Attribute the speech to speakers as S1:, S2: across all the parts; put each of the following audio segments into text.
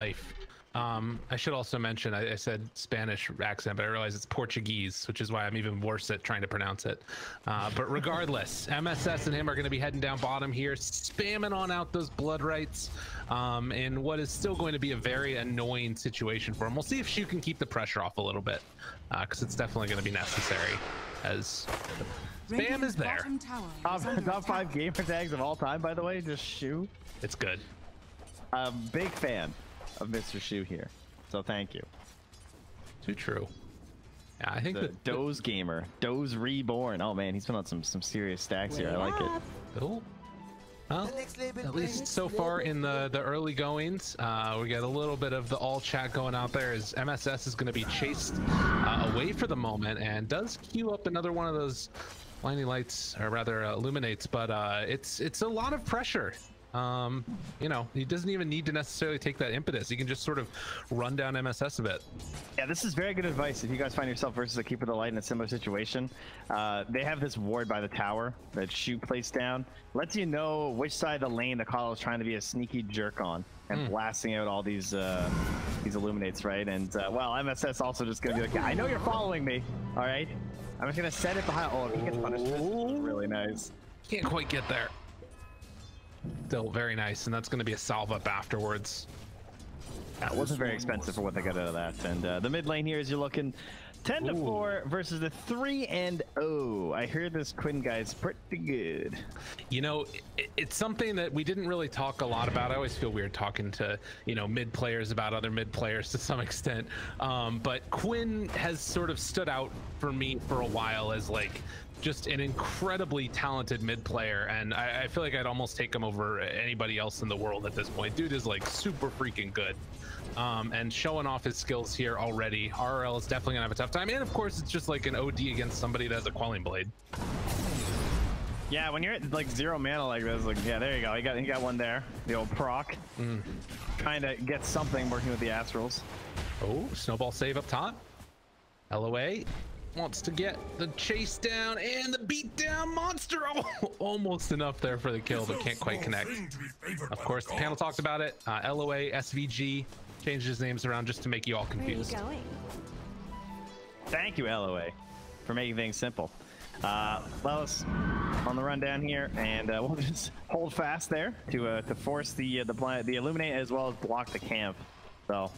S1: life. I should also mention, I said Spanish accent, but I realize it's Portuguese, which is why I'm even worse at trying to pronounce it. But regardless, MSS and him are going to be heading down bottom here, spamming on out those blood rights in what is still going to be a very annoying situation for him. We'll see if Shu can keep the pressure off a little bit, because it's definitely going to be necessary, as spam is there.
S2: Top 5 gamer tags of all time, by the way, just Shu.
S1: It's good.
S2: Big fan of Mr. Shu here, so thank you.
S1: Too true. Yeah, I think
S2: the Doze gamer, Doze Reborn. Oh man, he's been on some serious stacks here. I like it.
S1: Cool. Well, at least so far in the early goings, we got a little bit of the all chat going out there as MSS is going to be chased away for the moment and does queue up another one of those blinding lights, or rather illuminates, but it's a lot of pressure. You know, he doesn't even need to necessarily take that impetus. He can just sort of run down MSS a bit.
S2: Yeah, this is very good advice if you guys find yourself versus a Keeper of the Light in a similar situation. They have this ward by the tower that Shu placed down. Lets you know which side of the lane the Call is trying to be a sneaky jerk on and blasting out all these illuminates, right? And well, MSS also just gonna be like, yeah, I know you're following me, all right? I'm just gonna set it behind. Oh, he gets punished. This is really nice.
S1: Can't quite get there. Still very nice, and that's going to be a salve up afterwards.
S2: That wasn't very expensive for what they got out of that. And the mid lane here is you're looking 10-4 versus the 3-0. I hear this Quinn guy's pretty good.
S1: You know, it's something that we didn't really talk a lot about. I always feel weird talking to, you know, mid players about other mid players to some extent. But Quinn has sort of stood out for me for a while as like just an incredibly talented mid player, and I feel like I'd almost take him over anybody else in the world at this point. Dude is like super freaking good, and showing off his skills here already. RRL is definitely gonna have a tough time, and of course it's just like an OD against somebody that has a Quelling Blade.
S2: Yeah, when you're at like 0 mana like this, like, yeah, there you go. He got one there. The old proc. Trying to get something working with the Astrals.
S1: Oh, snowball save up top. LOA wants to get the chase down and the beat down monster. Oh, almost enough there for the kill, but can't quite connect. Of course, the panel talked about it. LOA, SVG changed his names around just to make you all confused.
S3: Where are you going?
S2: Thank you, LOA, for making things simple. Lelis on the run down here, and we'll just hold fast there to force the illuminate as well as block the camp. So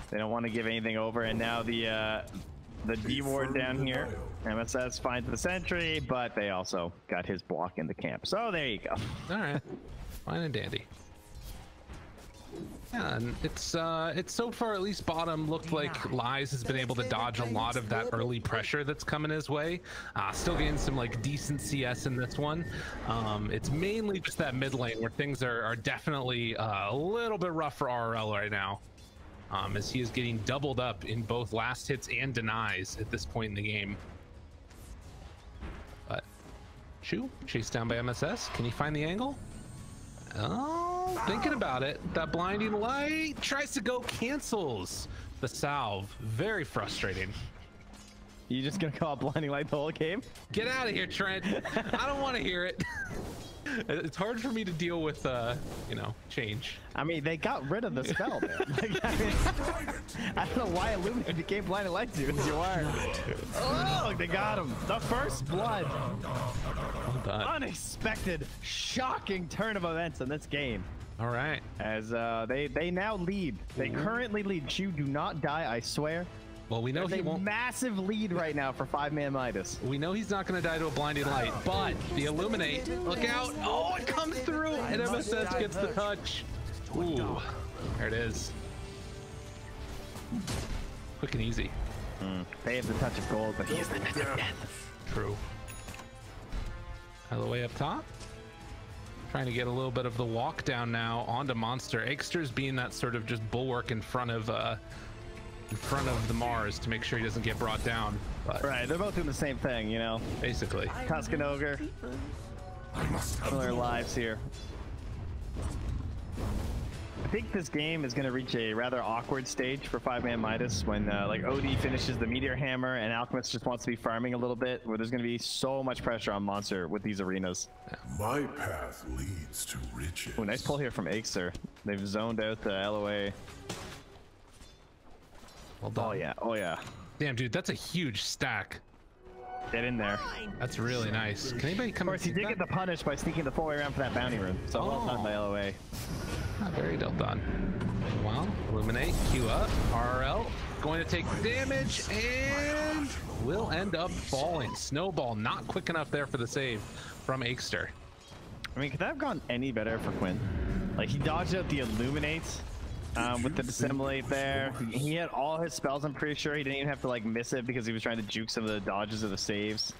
S2: they don't want to give anything over, and now the D ward down here. MSS finds the sentry, but they also got his block in the camp. So there you go.
S1: All right, fine and dandy. Yeah, and it's so far at least bottom looked like Lies has been able to dodge a lot of that early pressure that's coming his way. Still getting some like decent CS in this one. It's mainly just that mid lane where things are definitely a little bit rough for RRL right now. As he is getting doubled up in both last hits and denies at this point in the game. But Shu chased down by MSS. Can he find the angle? Oh, thinking about it. That blinding light tries to go, cancels the salve. Very frustrating.
S2: You just gonna call it blinding light the whole game?
S1: Get out of here, Trent. I don't want to hear it. It's hard for me to deal with, you know, change.
S2: I mean, they got rid of the spell, man. Like, I mean, I don't know why Illuminate became blinding light to YawaR. Oh, they got him. The first blood.
S1: Well done.
S2: Unexpected, shocking turn of events in this game.
S1: All right.
S2: As they now lead. They currently lead. Shu, do not die, I swear.
S1: Well, we know he won't.
S2: Massive lead right now for 5ManMidas.
S1: We know he's not going to die to a blinding light, but the illuminate, look out! Oh, it comes through, and MSS gets the touch. Ooh, there it is. Quick and easy.
S2: They have the touch of gold, but he has the touch of death.
S1: True. All the way up top. Trying to get a little bit of the walk down now onto Monster. Aikster's being that sort of just bulwark in front of the Mars to make sure he doesn't get brought down. But
S2: right, they're both doing the same thing, you know.
S1: Basically.
S2: Tusk and Ogre. Similar lives here. think this game is going to reach a rather awkward stage for 5ManMidas when like OD finishes the Meteor Hammer and Alchemist just wants to be farming a little bit, where there's going to be so much pressure on Monster with these arenas.
S3: My path leads to riches.
S2: Oh, nice pull here from Aikster. They've zoned out the LOA.
S1: Well done.
S2: Oh yeah, oh yeah.
S1: Damn, dude, that's a huge stack.
S2: Get in there.
S1: That's really nice. Can anybody come?
S2: Of course, he did get the punish by sneaking the full way around for that bounty room. So well done by LOA.
S1: Very well done. Well, Illuminate, Q up, RL, going to take damage and will end up falling. Snowball not quick enough there for the save from Aikster.
S2: I mean, could that have gone any better for Quinn? Like, he dodged out the Illuminate with the Dissimulate there. He had all his spells, I'm pretty sure. He didn't even have to, like, miss it because he was trying to juke some of the dodges of the saves.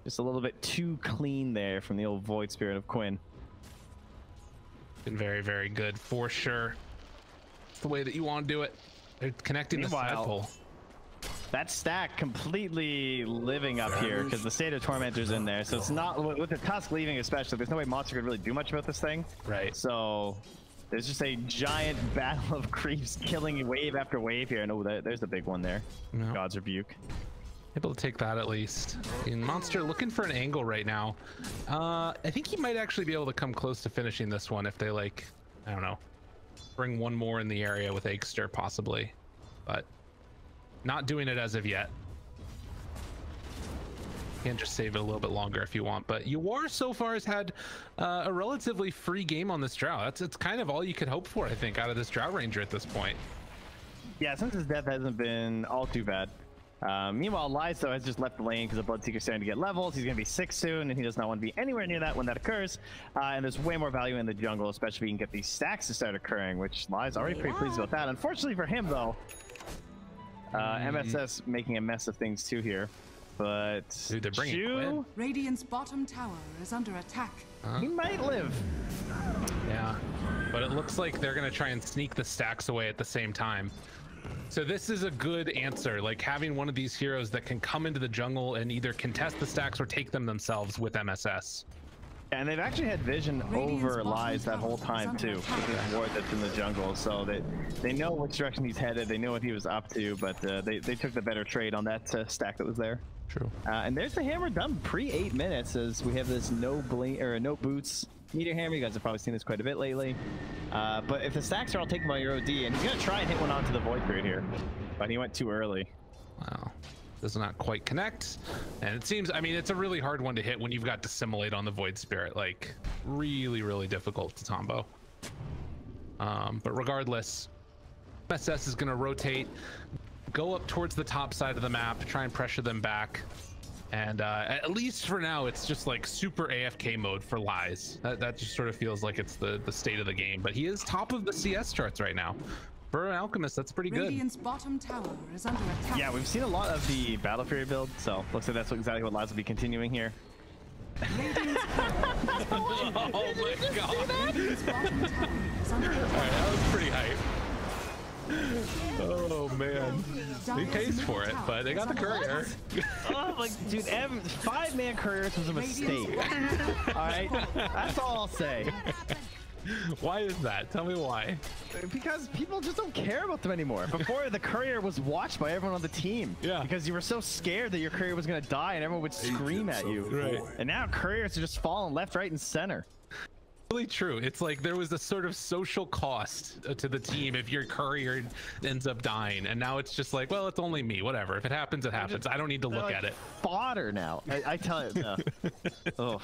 S2: Just a little bit too clean there from the old Void Spirit of Quinn.
S1: Been very, very good for sure. It's the way that you want to do it. They're connecting the side pole.
S2: That stack completely living up here because the State of Tormentor's in there. So it's not, with the Tusk leaving especially, there's no way Monster could really do much about this thing.
S1: Right.
S2: So there's just a giant battle of creeps killing wave after wave here. And oh, there's the big one there. No. God's Rebuke.
S1: Able to take that at least. And Monster looking for an angle right now. I think he might actually be able to come close to finishing this one if they, like, I don't know, bring one more in the area with Aikster possibly, but not doing it as of yet. You can just save it a little bit longer if you want, but YawaR so far has had a relatively free game on this Drow. It's kind of all you could hope for, I think, out of this Drow Ranger at this point. Yeah,
S2: since his death hasn't been all too bad. Meanwhile, Lelis though has just left the lane because the Bloodseeker's starting to get levels. He's going to be 6 soon, and he does not want to be anywhere near that when that occurs. And there's way more value in the jungle, especially if you can get these stacks to start occurring, which Lelis already pretty pleased about that. Unfortunately for him, though, MSS making a mess of things too here. But
S1: dude, they're bringing Quinn.
S4: Radiant's bottom tower is under attack.
S2: He might live.
S1: Yeah, but it looks like they're going to try and sneak the stacks away at the same time. So this is a good answer, like having one of these heroes that can come into the jungle and either contest the stacks or take them themselves with MSS.
S2: And they've actually had vision over Lelis that whole time too, with this ward that's in the jungle, so that they know which direction he's headed, they know what he was up to, but they took the better trade on that stack that was there.
S1: True.
S2: And there's the hammer done pre-8 minutes as we have this no boots Meteor Hammer. You guys have probably seen this quite a bit lately. But if the stacks are all taken by your OD, and he's gonna try and hit one onto the Void Spirit here, but he went too early.
S1: Wow. Does not quite connect. And it seems, I mean, it's a really hard one to hit when you've got Dissimulate on the Void Spirit. Like, really, really difficult to combo. But regardless, MSS is gonna rotate, go up towards the top side of the map, try and pressure them back. And at least for now, it's just like super AFK mode for Lelis. That just sort of feels like it's the state of the game. But he is top of the CS charts right now. For an Alchemist, that's pretty good.
S4: Radiant's bottom tower is under attack.
S2: Yeah, we've seen a lot of the Battle Fury build, so looks like that's exactly what Lelis will be continuing here.
S1: Oh my god! Alright, that was pretty hype. Oh man, he pays for it, but they got the courier.
S2: Oh my dude, 5-man couriers was a mistake. All right, that's all I'll say.
S1: Why is that? Tell me why.
S2: Because people just don't care about them anymore. Before, the courier was watched by everyone on the team.
S1: Yeah.
S2: Because you were so scared that your courier was gonna die and everyone would scream at you.
S1: Right.
S2: And now couriers are just falling left, right, and center.
S1: Really true. It's like there was a sort of social cost to the team if your courier ends up dying, and now it's just like, well, it's only me, whatever. If it happens, it happens. I don't need to look at it.
S2: Fodder now. I tell you. Oh.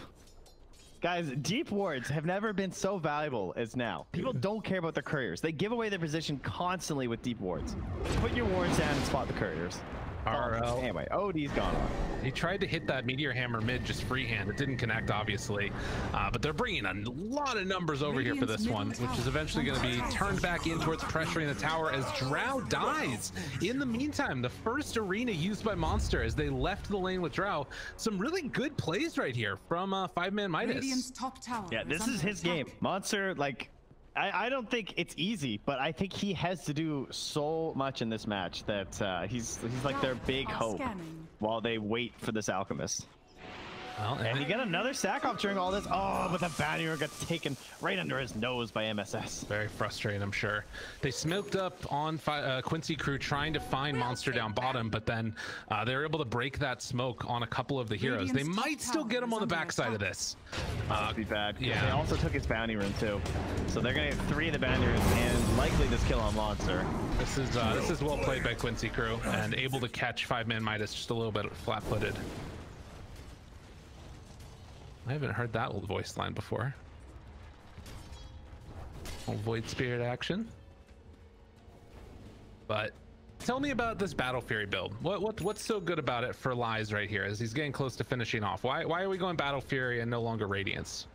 S2: Guys, deep wards have never been so valuable as now. People don't care about the couriers. They give away their position constantly with deep wards. Put your wards down and spot the couriers.
S1: RL.
S2: Anyway, OD's gone on.
S1: He tried to hit that Meteor Hammer mid just freehand. It didn't connect, obviously. But they're bringing a lot of numbers over here for this one, which is eventually going to be turned back in towards pressuring the tower as Drow dies. In the meantime, the first arena used by Monster as they left the lane with Drow. Some really good plays right here from 5ManMidas.
S4: Radiant's top tower.
S2: Yeah, this is his game. Monster, like, I don't think it's easy, but I think he has to do so much in this match that he's like their big hope while they wait for this Alchemist.
S1: Well,
S2: and he got another sack off during all this. Oh, but the bounty got taken right under his nose by MSS.
S1: Very frustrating, I'm sure. They smoked up on Quincy crew trying to find Monster down bottom, but then they were able to break that smoke on a couple of the heroes. They might still get him on the backside of this.
S2: That would be bad.
S1: Yeah.
S2: They also took his bounty rune too, so they're gonna get 3 of the bounty runes and likely this kill on Monster.
S1: This is well played by Quincy crew and able to catch 5ManMidas just a little bit flat-footed. I haven't heard that old voice line before. Old Void Spirit action. But tell me about this Battle Fury build. What's so good about it for Lies right here as he's getting close to finishing off? Why are we going Battle Fury and no longer Radiance?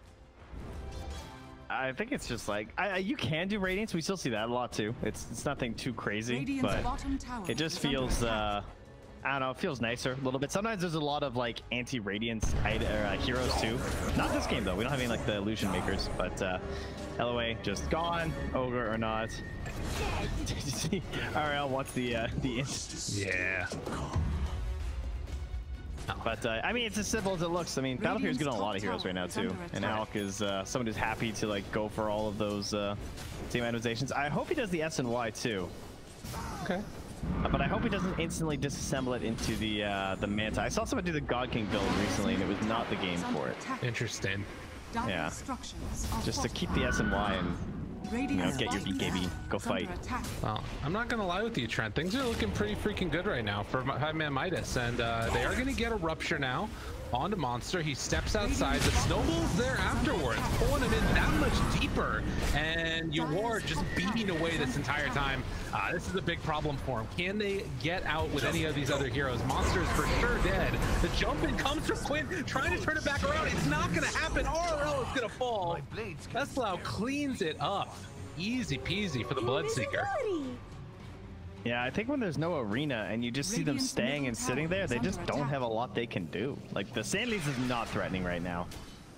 S2: I think it's just like you can do Radiance. We still see that a lot too. It's nothing too crazy,
S4: Radiant's
S2: but
S4: bottom tower
S2: it just
S4: is under
S2: feels
S4: attack.
S2: I don't know, it feels nicer a little bit. Sometimes there's a lot of like anti-Radiance heroes too. Not this game though. We don't have any like the illusion makers, but LOA just gone, Ogre or not. Did you see RL wants the
S1: Yeah.
S2: But I mean, it's as simple as it looks. I mean, Battle Fury is good on a lot of heroes right now too, and Alk is someone who's happy to like go for all of those team itemizations. I hope he does the S and Y too.
S1: Okay.
S2: But I hope he doesn't instantly disassemble it into the Manta. I saw someone do the God King build recently, and it was not the game for it.
S1: Interesting.
S2: Yeah. Just to keep the S and Y and get your BKB, go fight.
S1: Well, I'm not gonna lie with you, Trent. Things are looking pretty freaking good right now for 5ManMidas, and they are gonna get a rupture now onto Monster. He steps outside. The snowball's there afterwards, pulling him in that much deeper, and YawaR just beating away this entire time. This is a big problem for him. Can they get out with any of these other heroes? Monster is for sure dead. The jump in comes from Quinn, trying to turn it back around. It's not gonna happen. RL is gonna fall. Destrroyer cleans it up. Easy peasy for the Bloodseeker.
S2: Yeah, I think when there's no arena and you just see them staying and sitting there, they just don't have a lot they can do. Like, the Sandleys is not threatening right now.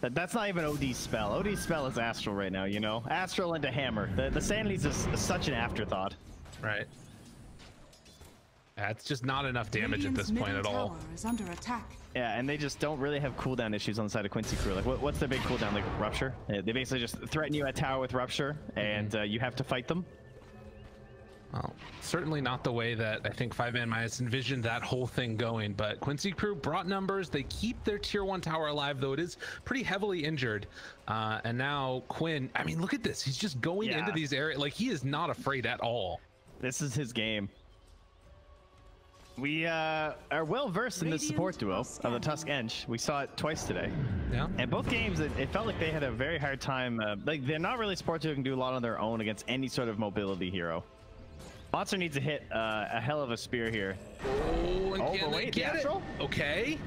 S2: That's not even OD's spell. OD's spell is Astral right now, you know? Astral into Hammer. The Sandleys is such an afterthought.
S1: Right. That's just not enough damage at this point at all.
S4: Is under attack.
S2: Yeah, and they just don't really have cooldown issues on the side of Quincy crew. Like, what's their big cooldown? Like, Rupture? They basically just threaten you at tower with Rupture, and you have to fight them.
S1: Well, certainly not the way that I think 5ManMidas envisioned that whole thing going, but Quincy crew brought numbers. They keep their tier 1 tower alive, though it is pretty heavily injured. And now Quinn, I mean, look at this. He's just going into these areas. Like, he is not afraid at all.
S2: This is his game. We are well versed in this support duo of the Tusk Ench. We saw it twice today.
S1: Yeah.
S2: And both games, it felt like they had a very hard time. Like, they're not really support duo who can do a lot on their own against any sort of mobility hero. Monster needs to hit a hell of a spear here.
S1: Oh, and can they get it? Okay.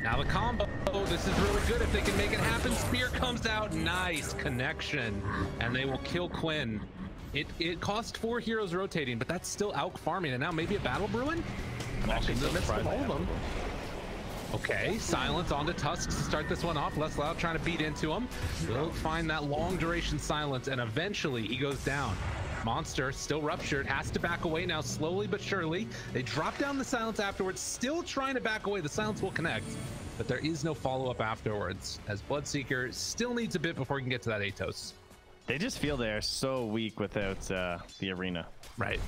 S1: Now the combo. This is really good if they can make it happen. Spear comes out. Nice connection. And they will kill Quinn. It cost 4 heroes rotating, but that's still out farming. And now maybe a battle brewing? I'm actually in the midst of all of them. Okay, silence onto Tusk to start this one off. Less Loud trying to beat into him. He'll find that long duration silence, and eventually he goes down. Monster still ruptured, has to back away now slowly but surely. They drop down the silence afterwards, still trying to back away. The silence will connect, but there is no follow-up afterwards, as Bloodseeker still needs a bit before he can get to that Atos.
S2: They just feel they're so weak without the arena.
S1: Right.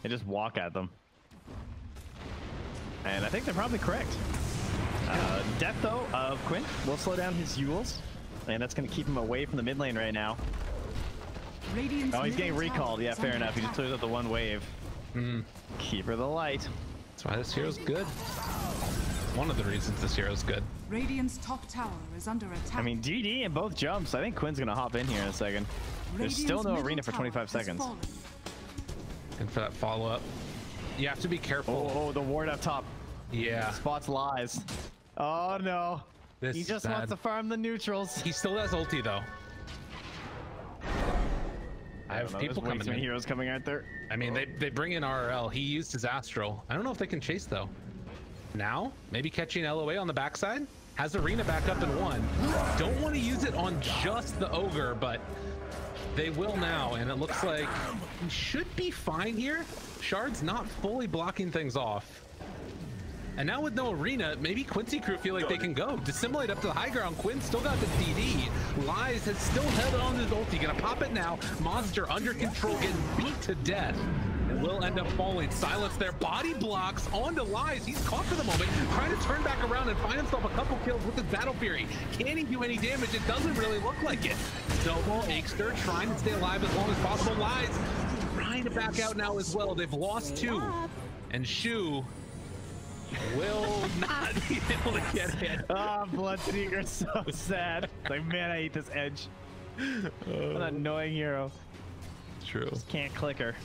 S2: They just walk at them. And I think they're probably correct. Death, though, of Quinn will slow down his Yules, and that's going to keep him away from the mid lane right now. Oh, he's getting recalled. Yeah, fair enough. He just clears up the one wave. Keep her the light.
S1: That's why this hero's good. One of the reasons this hero's good.
S4: Radiant's top tower is under attack.
S2: I mean, GD in both jumps. I think Quinn's going to hop in here in a second. There's still no arena for 25 seconds.
S1: And for that follow-up, you have to be careful.
S2: Oh, the ward up top.
S1: Yeah.
S2: Spots lies. Oh, no. He just wants to farm the neutrals.
S1: He still has ulti, though. I have people coming in.
S2: Heroes coming out there.
S1: I mean, they bring in RL. He used his Astral. I don't know if they can chase, though. Now, maybe catching LOA on the backside. Has arena back up in 1. Don't want to use it on just the Ogre, but they will now, and it looks like he should be fine here. Shard's not fully blocking things off. And now with no arena, maybe Quincy crew feel like they can go. Dissimulate up to the high ground. Quinn still got the DD. Lies has still held on to his ulti. Gonna pop it now. Monster under control, getting beat to death. And will end up falling. Silence there. Body blocks onto Lies. He's caught for the moment. Trying to turn back around and find himself a couple kills with his Battle Fury. Can he do any damage? It doesn't really look like it. Snowball, Aikster trying to stay alive as long as possible. Lies trying to back out now as well. They've lost 2. And Shu will not be able to get hit.
S2: Oh, Bloodseeker, so sad. Like, man, I hate this Edge. What an annoying hero.
S1: True.
S2: Just can't click her.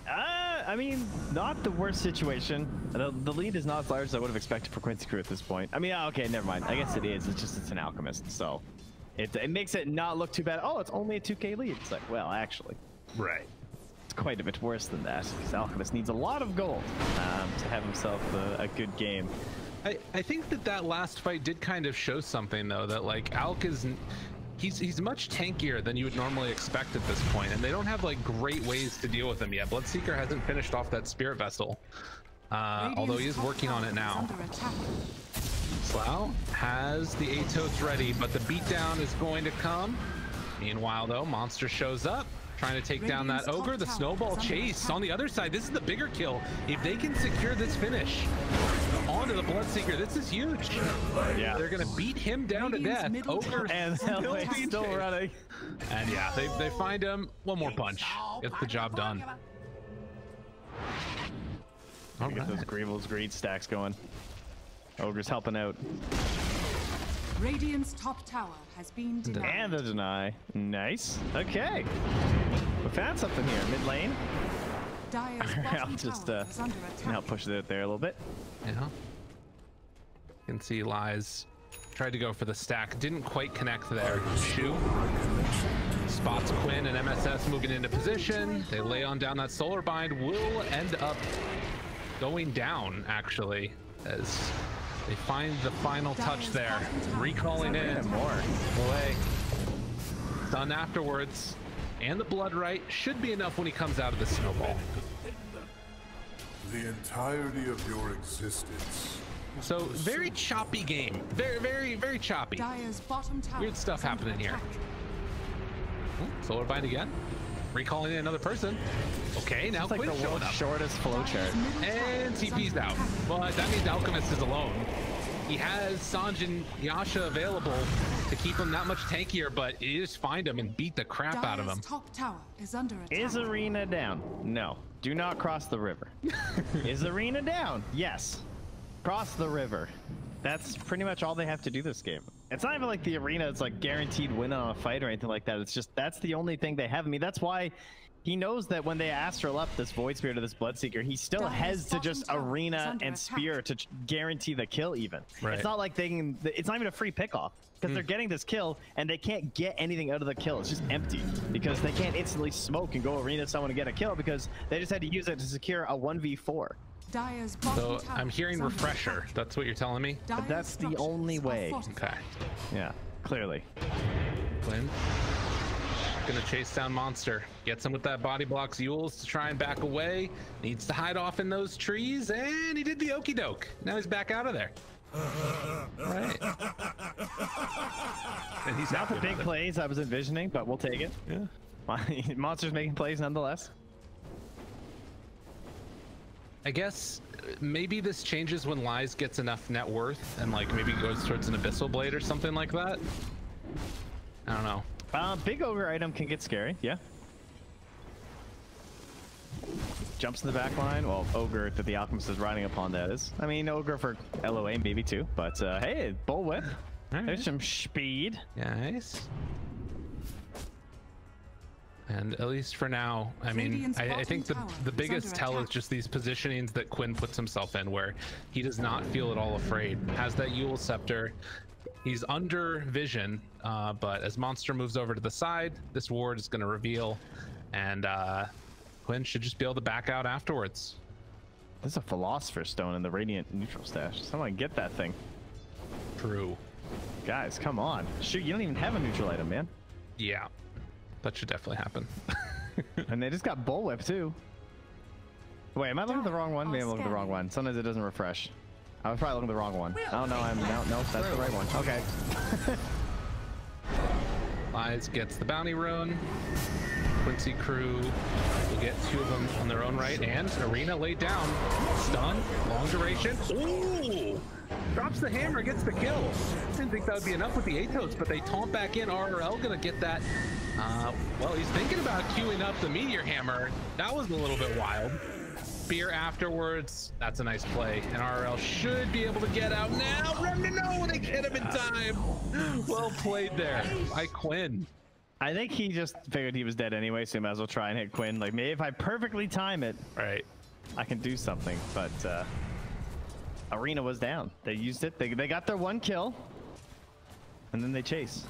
S2: I mean, not the worst situation. The lead is not as large as I would have expected for Quincy crew at this point. I mean, okay, never mind. I guess it is. It's just it's an Alchemist, so it makes it not look too bad. Oh, it's only a 2K lead. It's like, well, actually,
S1: right.
S2: It's quite a bit worse than that. Because Alchemist needs a lot of gold to have himself a good game.
S1: I think that last fight did kind of show something though, that like Alk is. He's much tankier than you would normally expect at this point, and they don't have like great ways to deal with him yet. Bloodseeker hasn't finished off that Spirit Vessel, although he is working on it now. Slough has the Atos ready, but the beatdown is going to come. Meanwhile, though, Monster shows up, trying to take down that Ogre. The snowball chase on the other side. This is the bigger kill. If they can secure this finish onto the Bloodseeker, this is huge.
S2: Yeah,
S1: they're gonna beat him down to death. Ogre
S2: and still running.
S1: And yeah, they find him. One more punch. Gets the job done.
S2: Get those Greevil's greed stacks going. Ogre's helping out.
S4: Radiant's top tower has been denied.
S2: And the deny. Nice. Okay. We found something here. Mid lane. I'll just help push it out there a little bit.
S1: Yeah. You can see Lies tried to go for the stack. Didn't quite connect there. Shu spots Quinn and MSS moving into position. They lay on down that solar bind. Will end up going down, actually, as they find the final touch there. Recalling in more away. Done afterwards. And the blood right should be enough when he comes out of the snowball.
S3: The entirety of your existence.
S1: So very choppy game. Very choppy. Weird stuff happening here. Solar bind again. Recalling in another person. Okay, now
S2: it's like
S1: Quinn
S2: the
S1: showing
S2: world's
S1: up.
S2: shortest flowchart.
S1: And TP's out. But that means Alchemist is alone. He has Sanj and Yasha available to keep him that much tankier, but you just find him and beat the crap out of him.
S4: Top tower is under attack.
S2: Is Arena down? No. Do not cross the river. Is Arena down? Yes. Cross the river. That's pretty much all they have to do this game. It's not even like the Arena is like guaranteed win on a fight or anything like that. It's just that's the only thing they have. I mean, that's why he knows that when they astral up this Void Spirit or this Bloodseeker, he still has to just Arena and Spear to guarantee the kill even.
S1: Right.
S2: It's not like they can, it's not even a free pick-off because they're getting this kill and they can't get anything out of the kill. It's just empty because they can't instantly smoke and go Arena someone to get a kill because they just had to use it to secure a 1v4.
S1: So I'm hearing Refresher. That's what you're telling me?
S2: But that's the only way.
S1: Okay.
S2: Yeah, clearly.
S1: Quinn gonna chase down Monster. Gets him with that body blocks Yules to try and back away. Needs to hide off in those trees, and he did the okey doke. Now he's back out of there. Right. And he's
S2: not the big plays I was envisioning, but we'll take it.
S1: Yeah.
S2: Monster's making plays nonetheless.
S1: I guess maybe this changes when Lies gets enough net worth and like maybe goes towards an Abyssal Blade or something like that. I don't know.
S2: Big Ogre item can get scary, yeah. Jumps in the back line. Well, Ogre that the Alchemist is riding upon, that is. I mean, Ogre for LOA maybe too, but hey, Bullwhip. Right. There's some speed.
S1: Nice. And at least for now, I mean, I think the biggest tell is just these positionings that Quinn puts himself in where he does not feel at all afraid. Has that Yule Scepter. He's under vision, but as Monster moves over to the side, this ward is going to reveal, and Quinn should just be able to back out afterwards.
S2: There's a Philosopher's Stone in the Radiant neutral stash. Someone get that thing.
S1: True.
S2: Guys, come on. Shoot, you don't even have a neutral item, man.
S1: Yeah, that should definitely happen.
S2: And they just got Bullwhip too. Wait, am I looking at the wrong one? Maybe I'm looking at the wrong one. Sometimes it doesn't refresh. I was probably looking at the wrong one. Oh no, no, that's the right one. Okay.
S1: Lies gets the bounty rune. Quincy crew will get 2 of them on their own right, and Arena laid down. Stun, long duration. Ooh! Drops the hammer, gets the kill. Didn't think that would be enough with the Atos, but they taunt back in. RRL gonna get that. Well, he's thinking about queuing up the Meteor Hammer. That was a little bit wild. Spear afterwards. That's a nice play. And RRL should be able to get out now. No, they get him in time. Well played there by Quinn.
S2: I think he just figured he was dead anyway, so he might as well try and hit Quinn. Like, maybe if I perfectly time it,
S1: right,
S2: I can do something. But Arena was down. They used it. They got their 1 kill, and then they chase.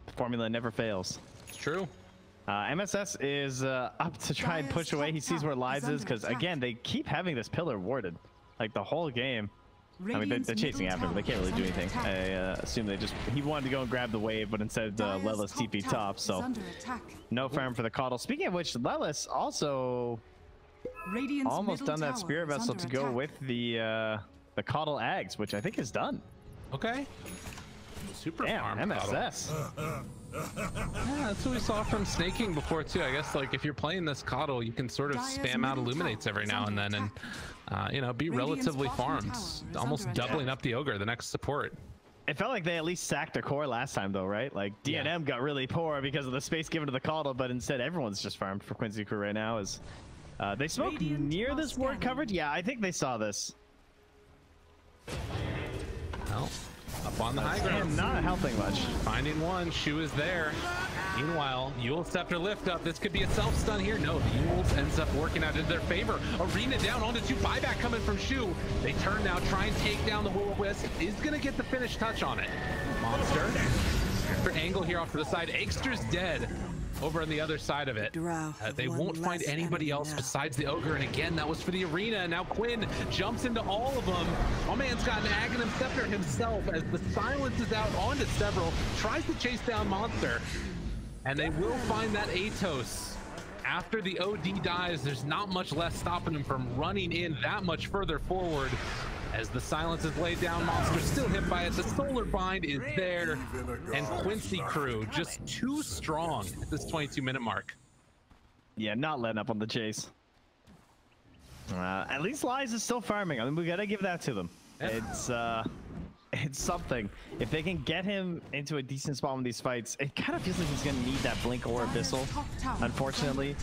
S2: The formula never fails.
S1: It's true.
S2: MSS is up to try and push away. He sees where Lies is, because again, they keep having this pillar warded, like the whole game. I mean, they're chasing after him. They can't really do anything. I assume he wanted to go and grab the wave, but instead Lelis TP top, so no farm for the Coddle. Speaking of which, Lelis also almost done that Spirit Vessel to go with the Coddle Ags, which I think is done.
S1: Okay. Super
S2: farm MSS.
S1: Yeah, that's what we saw from Snaking before too. I guess like if you're playing this Coddle, you can sort of spam out Illuminates every now and then, and you know, be relatively farmed, almost doubling up the Ogre, the next support.
S2: It felt like they at least sacked a core last time though, right? Like DNM got really poor because of the space given to the Coddle, but instead everyone's just farmed for Quincy crew right now. Is they smoke near this ward coverage? Yeah, I think they saw this.
S1: Well, up on the high ground.
S2: Not helping much.
S1: Finding one. Shu is there. Meanwhile, Yule Scepter lift up. This could be a self-stun here. No, the Yules ends up working out in their favor. Arena down onto 2. Buyback coming from Shu. They turn now, try and take down the Will-O-Wisp. Is going to get the finish touch on it. Monster. For angle here off to the side. Aikster's dead. Over on the other side of it. They won't find anybody else besides the Ogre, and again, that was for the Arena, and now Quinn jumps into all of them. My man's got an Aghanim Scepter himself as the silence is out onto several, tries to chase down Monster, and they will find that Atos. After the OD dies, there's not much less stopping him from running in that much further forward. As the silence is laid down, Monster still hit by it. The Solar Bind is there, and Quincy crew just too strong at this 22-minute mark.
S2: Yeah, not letting up on the chase. At least Lies is still farming. I mean, we gotta give that to them. Yeah. It's something. If they can get him into a decent spot in these fights, it kind of feels like he's gonna need that Blink or Abyssal, unfortunately,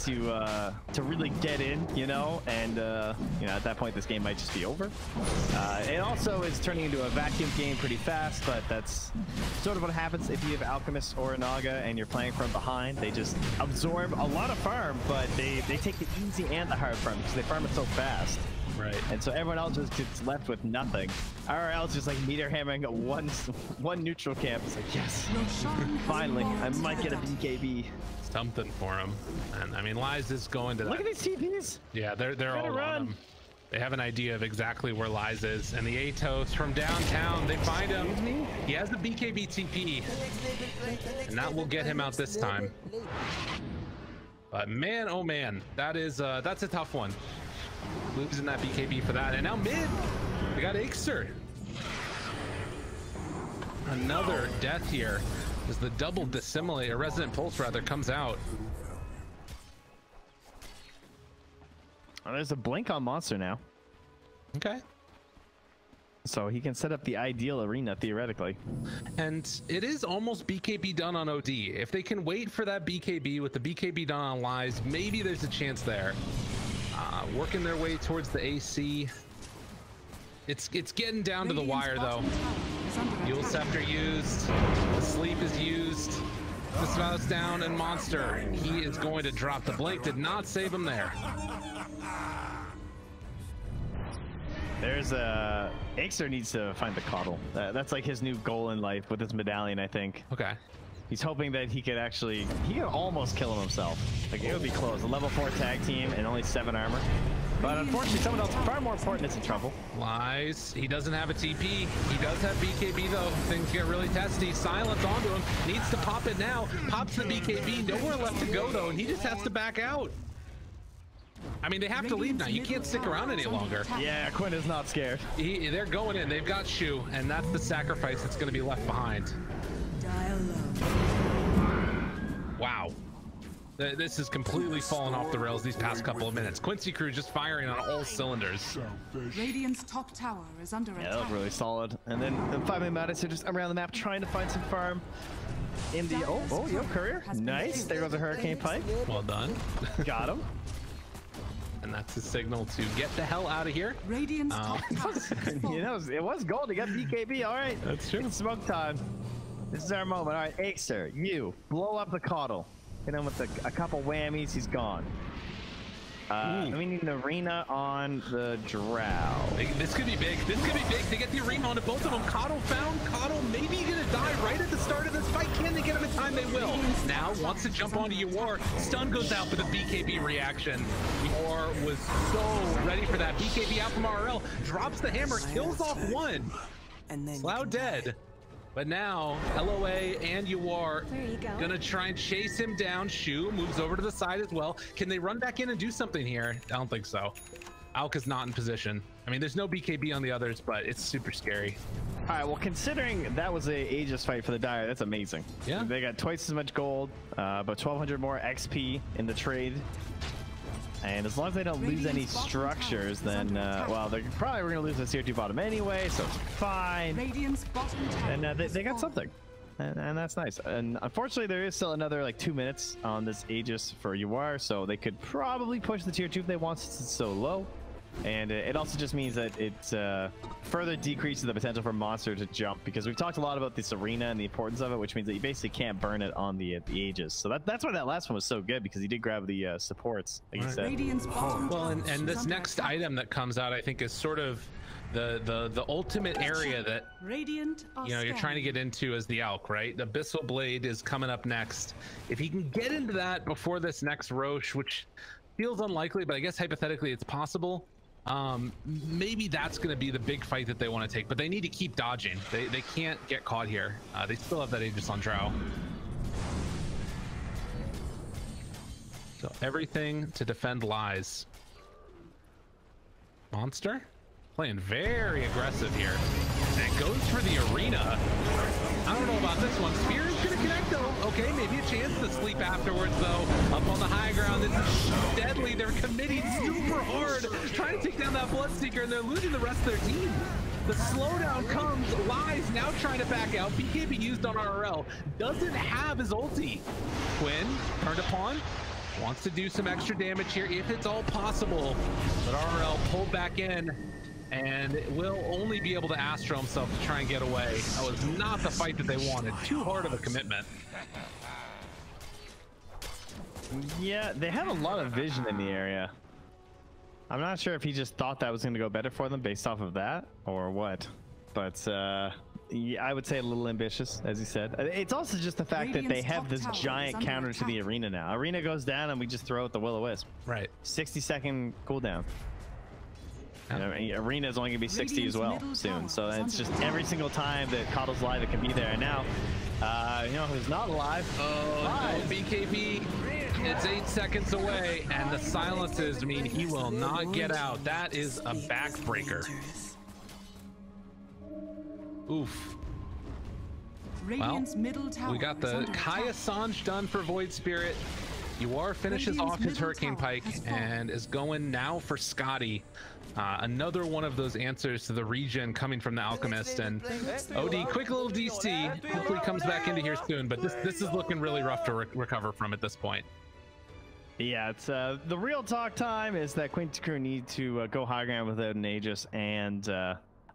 S2: to really get in, you know, and you know, at that point this game might just be over. It also is turning into a vacuum game pretty fast, but that's sort of what happens if you have Alchemist or a Naga and you're playing from behind. They just absorb a lot of farm, but they take the easy and the hard farm because they farm it so fast.
S1: Right. And
S2: so everyone else just gets left with nothing. RRL is just like meter hammering one neutral camp. It's like, yes, finally, I might get a BKB.
S1: Something for him. And I mean, Lies is going to
S2: look at these TPs.
S1: Yeah, they're all on him. They have an idea of exactly where Lies is. And the Atos from downtown, they find him. He has the BKB TP. And that will get him out this time. But man, oh man, that's a tough one. Losing that BKB for that. And now mid, we got Aikster. Another death here as the double dissimilate, or Resonant Pulse rather, comes out.
S2: Oh, there's a blink on Monster now.
S1: Okay.
S2: So he can set up the ideal arena theoretically.
S1: And it is almost BKB done on OD. If they can wait for that BKB with the BKB done on Lies, maybe there's a chance there. Working their way towards the AC. It's getting down to the wire though. Yule Scepter used. The Sleep is used. The Spout's down, and Monster. He is going to drop the blink. Did not save him there.
S2: There's a Aikster needs to find the Coddle. That's like his new goal in life with his medallion, I think.
S1: Okay.
S2: He's hoping that he could almost kill him himself. Like, it would be close. A level 4 tag team and only 7 armor. But unfortunately, someone else far more important is in trouble.
S1: Lies. He doesn't have a TP. He does have BKB though. Things get really testy. Silence onto him. Needs to pop it now. Pops the BKB. Nowhere left to go though, and he just has to back out. I mean, they have to leave now. You can't stick around any longer.
S2: Yeah, Quinn is not scared.
S1: They're going in. They've got Shu, and that's the sacrifice that's going to be left behind. Wow. This has completely fallen off the rails these past couple of minutes. Quincy crew just firing on all cylinders.
S4: Radiant's top tower is under attack.
S2: Yeah, that was really solid. And then the 5ManMidas are just around the map trying to find some farm. In the yo, courier. Nice. There goes a hurricane pipe.
S1: Well done.
S2: Got him.
S1: And that's a signal to get the hell out of here.
S4: Radiant's top tower has
S2: You know, it was gold. He got BKB. All right.
S1: That's true.
S2: It's smoke time. This is our moment. All right, Aikster, you blow up the coddle. Hit him with a couple whammies. He's gone. We need an arena on the Drow.
S1: This could be big. This could be big. They get the arena onto both of them. Coddle found. Coddle maybe gonna die right at the start of this fight. Can they get him in time? They will. Now wants to jump onto YawaR. Stun goes out for the BKB reaction. YawaR was so ready for that. BKB out from RL. Drops the hammer. Kills off one.
S5: And then
S1: Slough dead. But now, LOA and YawaR gonna try and chase him down. Shu moves over to the side as well. Can they run back in and do something here? I don't think so. Alk is not in position. I mean, there's no BKB on the others, but it's super scary.
S2: All right, well, considering that was a Aegis fight for the Dire, that's amazing.
S1: Yeah.
S2: They got twice as much gold, but 1,200 more XP in the trade. And as long as they don't lose any structures, then, well, they're probably going to lose the tier 2 bottom anyway, so it's fine. And they got something. And that's nice. And unfortunately, there is still another, like, 2 minutes on this Aegis for YawaR, so they could probably push the tier 2 if they want, since it's so low. And it also just means that it further decreases the potential for Monster to jump, because we've talked a lot about this arena and the importance of it, which means that you basically can't burn it on the Aegis. So that's why that last one was so good, because he did grab the supports, like you said.
S1: Well, and this next item that comes out, I think, is sort of the ultimate area that you're trying to get into as the Alk, right? The Abyssal Blade is coming up next. If he can get into that before this next Roche, which feels unlikely, but I guess hypothetically it's possible. Maybe that's going to be the big fight that they want to take, but they need to keep dodging. They can't get caught here. They still have that Aegis on Drow. So everything to defend lies. Monster playing very aggressive here, and goes for the arena. I don't know about this one. Spear is gonna connect though. Okay, maybe a chance to sleep afterwards though. Up on the high ground, this is deadly. They're committing super hard, trying to take down that Bloodseeker, and they're losing the rest of their team. The slowdown comes. Lies now trying to back out. BKB used on RL. Doesn't have his ulti. Quinn turned upon. Wants to do some extra damage here if it's all possible. But RL pulled back in, and will only be able to Astro himself to try and get away. That was not the fight that they wanted. Too hard of a commitment.
S2: Yeah, they had a lot of vision in the area. I'm not sure if he just thought that was going to go better for them based off of that or what. But yeah, I would say a little ambitious, as you said. It's also just the fact that they have this giant counter to the arena now. Arena goes down and we just throw out the Will-O-Wisp. Right. 60-second cooldown. Arena is only going to be 60 as well soon, so it's just every single time that Coddle's live, it can be there. And now, you know who's not alive?
S1: Oh, no, BKB. It's 8 seconds away, and the silences mean he will not get out. That is a backbreaker. Oof. Well, we got the Kai Assange done for Void Spirit. YawaR finishes off his Hurricane Pike and is going now for Scotty. Another one of those answers to the regen coming from the Alchemist. And OD, quick little DC. Hopefully comes back into here soon, but this is looking really rough to recover from at this point.
S2: Yeah, it's the real talk time is that Quincy crew need to go high ground without an Aegis, and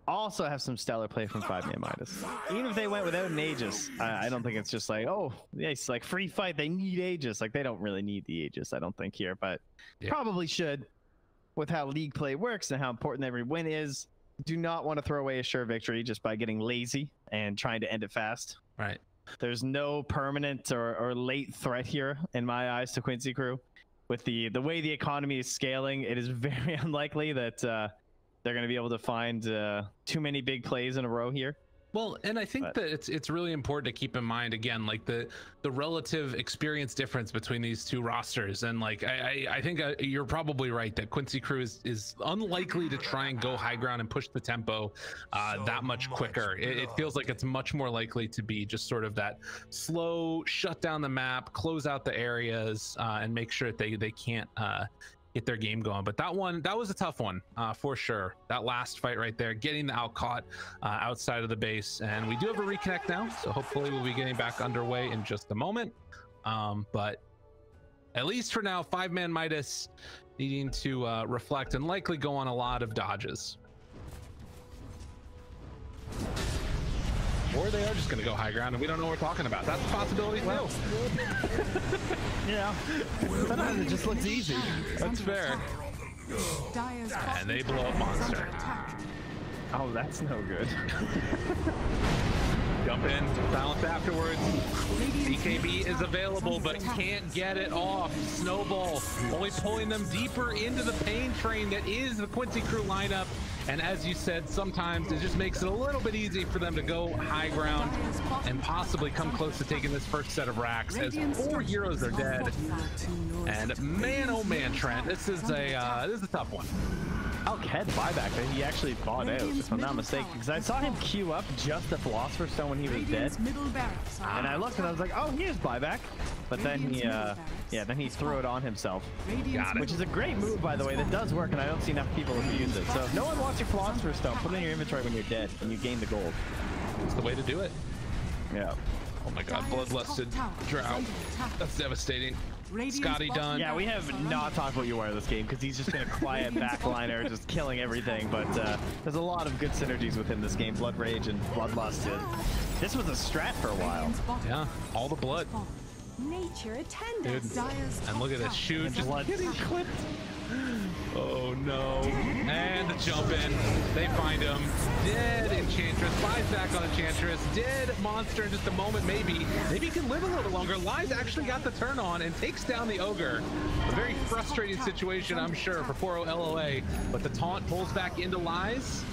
S2: also have some stellar play from 5ManMidas. Even if they went without an Aegis, I don't think it's just like, oh, yeah, it's like free fight, they need Aegis. Like, they don't really need the Aegis, I don't think, here, but probably should. With how league play works and how important every win is, do not want to throw away a sure victory just by getting lazy and trying to end it fast. Right. There's no permanent or late threat here in my eyes to Quincy crew. with the way the economy is scaling, it is very unlikely that they're going to be able to find too many big plays in a row here.
S1: Well, and I think that it's really important to keep in mind again, like the relative experience difference between these two rosters, and like I think you're probably right that Quincy crew is unlikely to try and go high ground and push the tempo that much quicker. It feels like it's much more likely to be just sort of that slow shut down the map, close out the areas, and make sure that they can't get their game going. But that was a tough one for sure. That last fight right there, getting the outcaught outside of the base, and we do have a reconnect now, so hopefully we'll be getting back underway in just a moment. But at least for now, 5ManMidas needing to reflect and likely go on a lot of dodges, or they are just going to go high ground and we don't know what we're talking about. That's a possibility too.
S2: Yeah, sometimes it just looks easy.
S1: That's fair. And they blow up monster.
S2: Oh, that's no good.
S1: Jump in, silence afterwards. BKB is available, but can't get it off. Snowball only pulling them deeper into the pain train that is the Quincy crew lineup. And as you said, sometimes it just makes it a little bit easy for them to go high ground and possibly come close to taking this first set of racks, as 4 heroes are dead. And man, oh man, Trent, this is a tough one.
S2: Alc had buyback that he actually bought out, if I'm not mistaken, because I saw him queue up just the Philosopher's Stone when he was dead, and I looked and I was like, oh, he has buyback, but then he then he threw it on himself.
S1: Got it.
S2: Which is a great move, by the way, that does work, and I don't see enough people who use it. So if no one wants your Philosopher's Stone, put it in your inventory when you're dead and you gain the gold.
S1: It's the way to do it.
S2: Yeah.
S1: Oh my god, bloodlusted Drow. That's devastating. Scotty done.
S2: Yeah, we have not talked about YawaR this game because he's just been a quiet backliner, just killing everything. But there's a lot of good synergies with him this game. Blood Rage and Bloodlust. This was a strat for a while.
S1: Yeah, all the blood.
S5: Nature attendant.
S1: Dude, and look at this shoot just getting clipped. Oh no. And the jump in. They find him. Dead Enchantress. Buys back on Enchantress. Dead monster in just a moment, maybe. Maybe he can live a little longer. Lies actually got the turn on and takes down the Ogre. A very frustrating situation, I'm sure, for 4-0 LOA. But the taunt pulls back into Lies.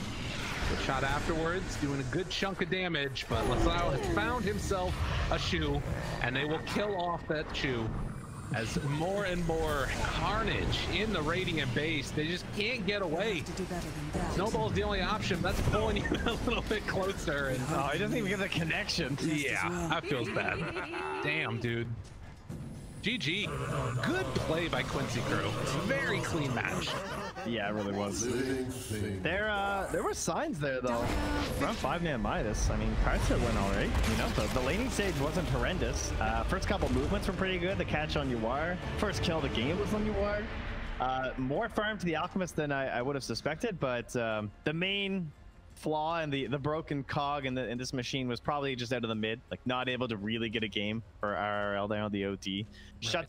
S1: Good shot afterwards, doing a good chunk of damage, but Lasau has found himself a shoe, and they will kill off that shoe as more and more carnage in the Radiant base. They just can't get away. Snowball's the only option. That's pulling you a little bit closer. And
S2: oh, he doesn't even get the connection.
S1: Yeah, that feels bad. Damn, dude. GG. Good play by Quincy crew. Very clean match.
S2: Yeah, it really was. There were signs there though from 5ManMidas. I mean, Aikster went all right. You know, the laning stage wasn't horrendous. First couple movements were pretty good. The catch on YawaR. First kill of the game was on YawaR. More farm to the Alchemist than I would have suspected, but the main flaw in the broken cog in this machine was probably just out of the mid, like not able to really get a game for RRL there on the OD. Shut